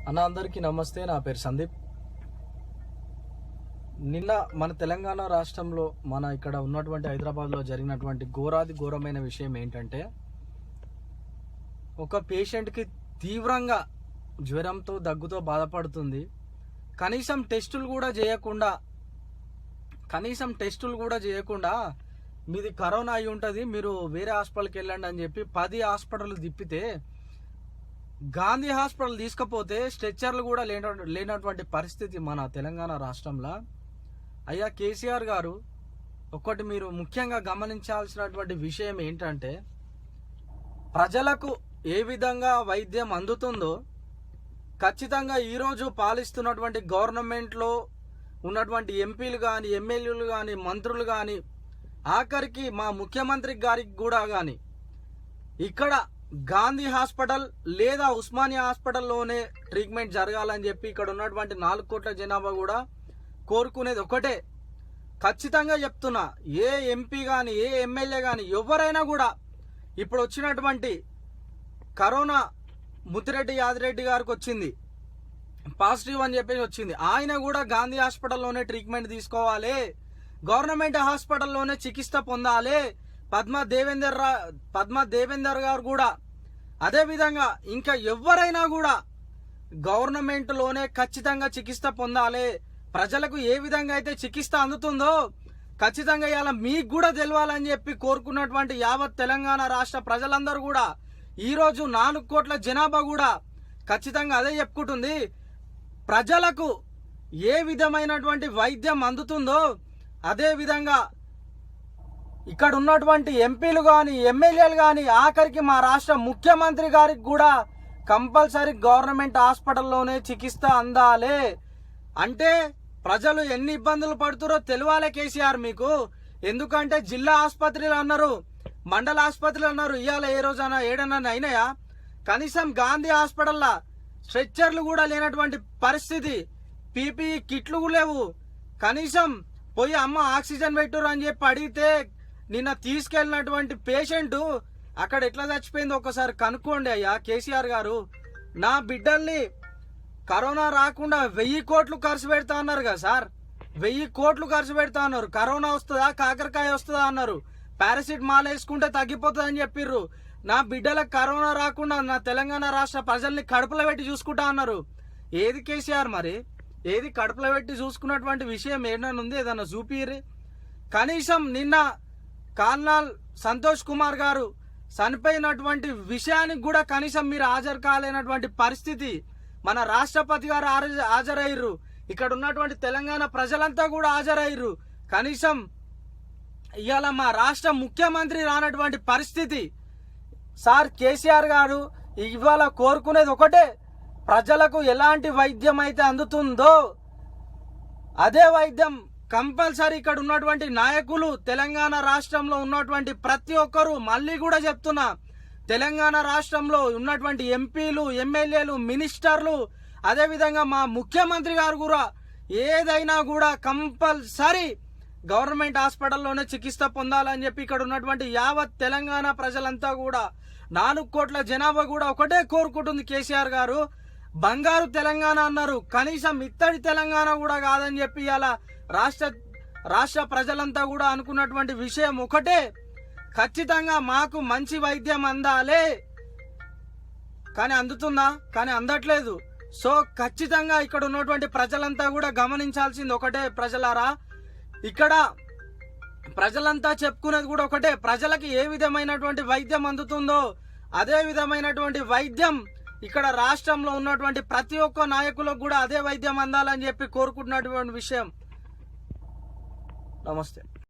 అన్న అందరికీ నమస్తే. నా పేరు సందీప్. నిన్న మన తెలంగాణ రాష్ట్రంలో ఇక్కడ ఉన్నటువంటి హైదరాబాద్లో జరిగినటువంటి ఘోరమైన విషయం ఏంటంటే, ఒక పేషెంట్కి తీవ్రంగా జ్వరంతో దగ్గుతో బాధపడుతుంది. కనీసం టెస్టులు కూడా చేయకుండా మీది కరోనా అయి ఉంటుంది, మీరు వేరే హాస్పిటల్కి వెళ్ళండి అని చెప్పి 10 హాస్పిటల్ తిప్పితే, గాంధీ హాస్పిటల్ తీసుకపోతే స్ట్రెచ్చర్లు కూడా లేనటువంటి పరిస్థితి మన తెలంగాణ రాష్ట్రంలో. అయ్యా కేసీఆర్ గారు, ఒకటి మీరు ముఖ్యంగా గమనించాల్సినటువంటి విషయం ఏంటంటే, ప్రజలకు ఏ విధంగా వైద్యం అందుతుందో ఖచ్చితంగా ఈరోజు పాలిస్తున్నటువంటి గవర్నమెంట్లో ఉన్నటువంటి ఎంపీలు కానీ, ఎమ్మెల్యేలు కానీ, మంత్రులు కానీ, ఆఖరికి మా ముఖ్యమంత్రి గారికి కూడా కానీ ఇక్కడ గాంధీ హాస్పిటల్ లేదా ఉస్మానియా హాస్పిటల్లోనే ట్రీట్మెంట్ జరగాలని చెప్పి ఇక్కడ ఉన్నటువంటి 4 కోట్ల జనాభా కూడా కోరుకునేది ఒకటే. ఖచ్చితంగా చెప్తున్నా, ఏ ఎంపీ కానీ, ఏ ఎమ్మెల్యే కానీ, ఎవరైనా కూడా ఇప్పుడు వచ్చినటువంటి కరోనా ముత్తిరెడ్డి యాదిరెడ్డి గారికి వచ్చింది, పాజిటివ్ అని చెప్పేసి వచ్చింది, ఆయన కూడా గాంధీ హాస్పిటల్లోనే ట్రీట్మెంట్ తీసుకోవాలి, గవర్నమెంట్ హాస్పిటల్లోనే చికిత్స పొందాలి. పద్మా దేవేందర్ గారు కూడా అదేవిధంగా ఇంకా ఎవరైనా కూడా గవర్నమెంట్లోనే ఖచ్చితంగా చికిత్స పొందాలి. ప్రజలకు ఏ విధంగా అయితే చికిత్స అందుతుందో ఖచ్చితంగా ఇలా మీకు కూడా తెలవాలని చెప్పి కోరుకున్నటువంటి యావత్ తెలంగాణ రాష్ట్ర ప్రజలందరూ కూడా ఈరోజు 4 కోట్ల జనాభా కూడా ఖచ్చితంగా అదే చెప్పుకుంటుంది. ప్రజలకు ఏ విధమైనటువంటి వైద్యం అందుతుందో అదే విధంగా ఇక్కడ ఉన్నటువంటి ఎంపీలు కానీ, ఎమ్మెల్యేలు కానీ, ఆఖరికి మా రాష్ట్ర ముఖ్యమంత్రి గారికి కూడా కంపల్సరీ గవర్నమెంట్ హాస్పిటల్లోనే చికిత్స అందాలి. అంటే ప్రజలు ఎన్ని ఇబ్బందులు పడుతురో తెలియాలి కేసీఆర్ మీకు. ఎందుకంటే జిల్లా ఆసుపత్రులు అన్నారు, మండల ఆసుపత్రులు అన్నారు, ఇవాళ ఏ రోజైనా ఏడన్నా అయినాయా? కనీసం గాంధీ హాస్పిటల్లో స్ట్రెచ్చర్లు కూడా లేనటువంటి పరిస్థితి, పీపీఈ కిట్లు లేవు. కనీసం పోయి అమ్మ ఆక్సిజన్ పెట్టురు అని చెప్పి అడిగితే నిన్న తీసుకెళ్ళినటువంటి పేషెంట్ అక్కడ ఎట్లా చచ్చిపోయిందో ఒకసారి కనుక్కోండి అయ్యా కేసీఆర్ గారు. నా బిడ్డల్ని కరోనా రాకుండా 1000 కోట్లు ఖర్చు పెడతా అన్నారు కదా సార్, 1000 కోట్లు ఖర్చు పెడతా అన్నారు. కరోనా వస్తుందా, కాకరకాయ వస్తుందా అన్నారు, పారాసిటమాల్ వేసుకుంటే తగ్గిపోతుంది అని చెప్పిర్రు. నా బిడ్డలకు కరోనా రాకుండా నా తెలంగాణ రాష్ట్ర ప్రజల్ని కడుపులో పెట్టి చూసుకుంటా అన్నారు. ఏది కేసీఆర్ మరి, ఏది కడుపులో పెట్టి చూసుకున్నటువంటి విషయం ఏదైనా ఉంది? ఏదన్నా చూపిరి. కనీసం నిన్న కర్నల్ సంతోష్ కుమార్ గారు చనిపోయినటువంటి విషయానికి కూడా కనీసం మీరు హాజరు కాలేనటువంటి పరిస్థితి. మన రాష్ట్రపతి గారు హాజరయ్యారు, ఇక్కడ ఉన్నటువంటి తెలంగాణ ప్రజలంతా కూడా హాజరయ్యారు. కనీసం ఇవాళ మా రాష్ట్ర ముఖ్యమంత్రి రానటువంటి పరిస్థితి. సార్ కేసీఆర్ గారు ఇవాళ కోరుకునేది ఒకటే, ప్రజలకు ఎలాంటి వైద్యం అయితే అందుతుందో అదే వైద్యం కంపల్సరీ ఇక్కడ ఉన్నటువంటి నాయకులు, తెలంగాణ రాష్ట్రంలో ఉన్నటువంటి ప్రతి ఒక్కరూ, మళ్ళీ కూడా చెప్తున్నా, తెలంగాణ రాష్ట్రంలో ఉన్నటువంటి ఎంపీలు, ఎమ్మెల్యేలు, మినిస్టర్లు, అదేవిధంగా మా ముఖ్యమంత్రి గారు కూడా ఏదైనా కూడా కంపల్సరీ గవర్నమెంట్ హాస్పిటల్లోనే చికిత్స పొందాలని చెప్పి ఇక్కడ ఉన్నటువంటి యావత్ తెలంగాణ ప్రజలంతా కూడా 4 కోట్ల జనాభా కూడా ఒకటే కోరుకుంటుంది. కేసీఆర్ గారు బంగారు తెలంగాణ అన్నారు, కనీసం ఇత్తడి తెలంగాణ కూడా కాదని చెప్పి ఇలా రాష్ట్ర ప్రజలంతా కూడా అనుకున్నటువంటి విషయం ఒకటే, ఖచ్చితంగా మాకు మంచి వైద్యం అందాలి. కానీ అందుతుందా? కానీ అందట్లేదు. సో ఖచ్చితంగా ఇక్కడ ఉన్నటువంటి ప్రజలంతా కూడా గమనించాల్సింది ఒకటే, ప్రజలారా, ఇక్కడ ప్రజలంతా చెప్పుకునేది కూడా ఒకటే, ప్రజలకి ఏ విధమైనటువంటి వైద్యం అందుతుందో అదే విధమైనటువంటి వైద్యం ఇక్కడ రాష్ట్రంలో ఉన్నటువంటి ప్రతి ఒక్క నాయకులకు కూడా అదే వైద్యం అందాలని చెప్పి కోరుకుంటున్నటువంటి విషయం. నమస్తే.